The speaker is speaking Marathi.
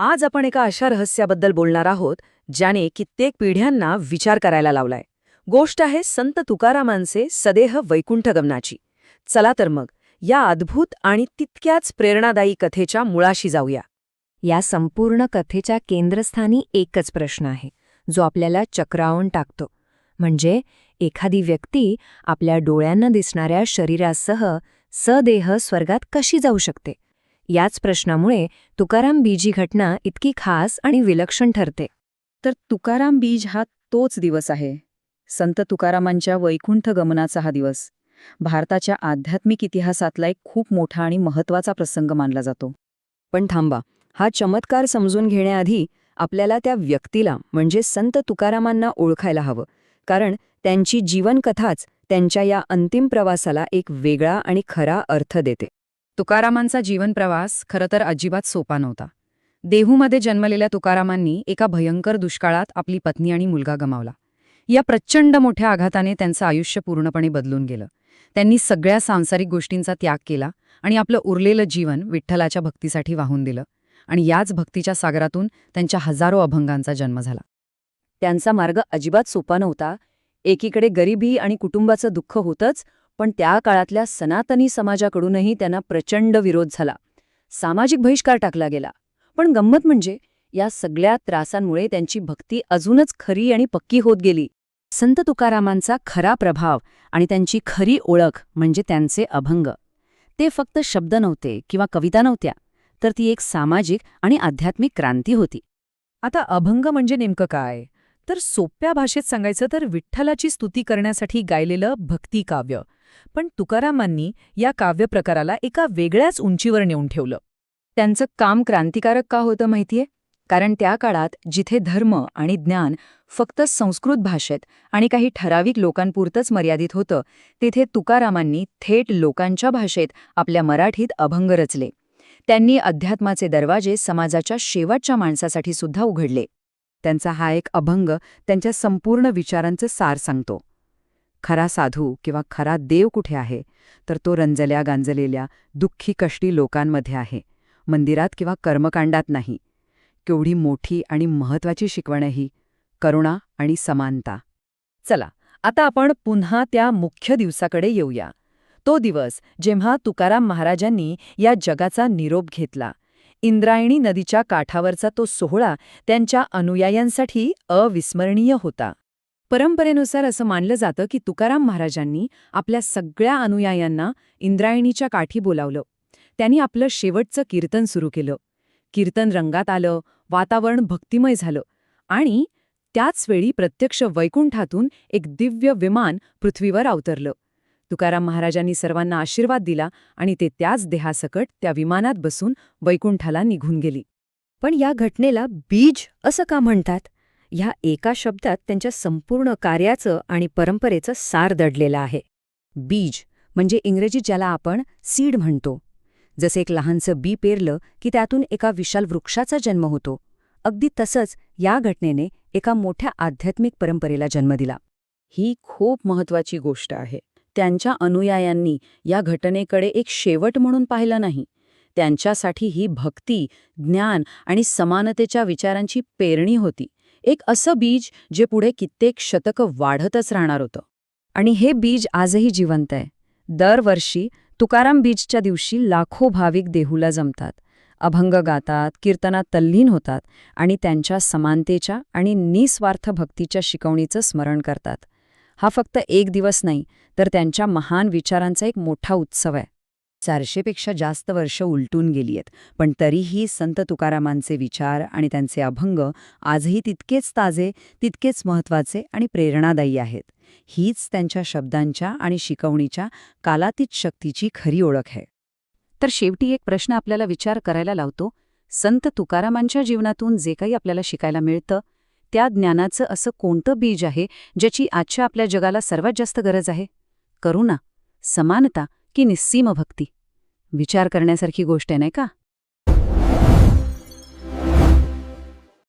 आज आपण एका अशा रहस्याबद्दल बोलणार आहोत ज्याने कित्येक पिढ्यांना विचार करायला लावलाय. गोष्ट आहे संत तुकारामांचे सदेह वैकुंठ गमनाची. चला तर मग या अद्भुत आणि तितक्याच प्रेरणादायी कथेच्या मुळाशी जाऊया. या संपूर्ण कथेच्या केंद्रस्थानी एकच प्रश्न आहे, जो आपल्याला चक्रावून टाकतो. म्हणजे एखादी व्यक्ती आपल्या डोळ्यांना दिसणाऱ्या शरीरासह सदेह स्वर्गात कशी जाऊ शकते. याच प्रश्नामुळे तुकाराम बीज ही घटना इतकी खास आणि विलक्षण ठरते. तर तुकाराम बीज हा तोच दिवस आहे. संत तुकारामांच्या वैकुंठ गमनाचा हा दिवस भारताच्या आध्यात्मिक इतिहासातला एक खूप मोठा आणि महत्त्वाचा प्रसंग मानला जातो. पण थांबा, हा चमत्कार समजून घेण्याआधी आपल्याला त्या व्यक्तीला म्हणजे संत तुकारामांना ओळखायला हवं. कारण त्यांची जीवनकथाच त्यांच्या या अंतिम प्रवासाला एक वेगळा आणि खरा अर्थ देते. तुकारामांचा जीवनप्रवास खरं तर अजिबात सोपा नव्हता. देहूमध्ये जन्मलेल्या तुकारामांनी एका भयंकर दुष्काळात आपली पत्नी आणि मुलगा गमावला. या प्रचंड मोठ्या आघाताने त्यांचं आयुष्य पूर्णपणे बदलून गेलं. त्यांनी सगळ्या सांसारिक गोष्टींचा त्याग केला आणि आपलं उरलेलं जीवन विठ्ठलाच्या भक्तीसाठी वाहून दिलं. आणि याच भक्तीच्या सागरातून त्यांच्या हजारो अभंगांचा जन्म झाला. त्यांचा मार्ग अजिबात सोपा नव्हता. एकीकडे गरिबी आणि कुटुंबाचं दुःख होतंच, पण त्या काळातल्या सनातनी समाजाकडूनही त्यांना प्रचंड विरोध झाला. सामाजिक बहिष्कार टाकला गेला. पण गंमत म्हणजे या सगळ्या त्रासांमुळे त्यांची भक्ती अजूनच खरी आणि पक्की होत गेली. संत तुकारामांचा खरा प्रभाव आणि त्यांची खरी ओळख म्हणजे त्यांचे अभंग. ते फक्त शब्द नव्हते किंवा कविता नव्हत्या, तर ती एक सामाजिक आणि आध्यात्मिक क्रांती होती. आता अभंग म्हणजे नेमकं काय? तर सोप्या भाषेत सांगायचं तर विठ्ठलाची स्तुती करण्यासाठी गायलेलं भक्तिकाव्य. पण तुकारामांनी या काव्यप्रकाराला एका वेगळ्याच उंचीवर नेऊन ठेवलं. त्यांचं काम क्रांतिकारक का होतं माहितीये? कारण त्या काळात जिथे धर्म आणि ज्ञान फक्त संस्कृत भाषेत आणि काही ठराविक लोकांपुरतंच मर्यादित होतं, तिथे तुकारामांनी थेट लोकांच्या भाषेत आपल्या मराठीत अभंग रचले. त्यांनी अध्यात्माचे दरवाजे समाजाच्या शेवटच्या माणसासाठी सुद्धा उघडले. त्यांचा हा एक अभंग त्यांच्या संपूर्ण विचारांचं सार सांगतो. खरा साधू किंवा खरा देव कुठे आहे, तर तो रंजल्या गांजलेल्या दुःखी कष्टी लोकांमध्ये आहे, मंदिरात किंवा कर्मकांडात नाही. केवढी मोठी आणि महत्वाची शिकवण ही करुणा आणि समानता. चला, आता आपण पुन्हा त्या मुख्य दिवसाकडे येऊया. तो दिवस जेव्हा तुकाराम महाराजांनी या जगाचा निरोप घेतला. इंद्रायणी नदीच्या काठावरचा तो सोहळा त्यांच्या अनुयायांसाठी अविस्मरणीय होता. परंपरेनुसार असं मानलं जातं की तुकाराम महाराजांनी आपल्या सगळ्या अनुयायांना इंद्रायणीच्या काठी बोलावलं. त्यांनी आपलं शेवटचं कीर्तन सुरू केलं. कीर्तन रंगात आलं, वातावरण भक्तिमय झालं आणि त्याचवेळी प्रत्यक्ष वैकुंठातून एक दिव्य विमान पृथ्वीवर अवतरलं. तुकाराम महाराजांनी सर्वांना आशीर्वाद दिला आणि ते त्याच देहासकट त्या विमानात बसून वैकुंठाला निघून गेली. पण या घटनेला बीज असं का म्हणतात? ह्या एका शब्दात त्यांच्या संपूर्ण कार्याचं आणि परंपरेचं सार दडलेलं आहे. बीज म्हणजे इंग्रजीत ज्याला आपण सीड म्हणतो. जसे एक लहानसं बी पेरलं की त्यातून एका विशाल वृक्षाचा जन्म होतो, अगदी तसंच या घटनेने एका मोठ्या आध्यात्मिक परंपरेला जन्म दिला. ही खूप महत्वाची गोष्ट आहे. त्यांच्या अनुयायांनी या घटनेकडे एक शेवट म्हणून पाहिलं नाही. त्यांच्यासाठी ही भक्ती, ज्ञान आणि समानतेच्या विचारांची पेरणी होती. एक असं बीज जे पुढे कित्येक शतकं वाढतच राहणार होतं. आणि हे बीज आजही जिवंत आहे. दरवर्षी तुकाराम बीजच्या दिवशी लाखो भाविक देहूला जमतात, अभंग गातात, कीर्तनात तल्लीन होतात आणि त्यांच्या समानतेच्या आणि निस्वार्थ भक्तीच्या शिकवणीचं स्मरण करतात. हा फक्त एक दिवस नाही, तर त्यांच्या महान विचारांचा एक मोठा उत्सव आहे. 400पेक्षा जास्त वर्ष उलटून गेली आहेत, पण तरीही संत तुकारामांचे विचार आणि त्यांचे अभंग आजही तितकेच ताजे, तितकेच महत्त्वाचे आणि प्रेरणादायी आहेत. हीच त्यांच्या शब्दांच्या आणि शिकवणीच्या कालातीत शक्तीची खरी ओळख आहे. तर शेवटी एक प्रश्न आपल्याला विचार करायला लावतो. संत तुकारामांच्या जीवनातून जे काही आपल्याला शिकायला मिळतं, त्या ज्ञानाचं असं कोणतं बीज आहे ज्याची आजच्या आपल्या जगाला सर्वात जास्त गरज आहे? करुणा, समानता की निस्सीम भक्ती? विचार करण्यासारखी गोष्ट आहे, नाही का?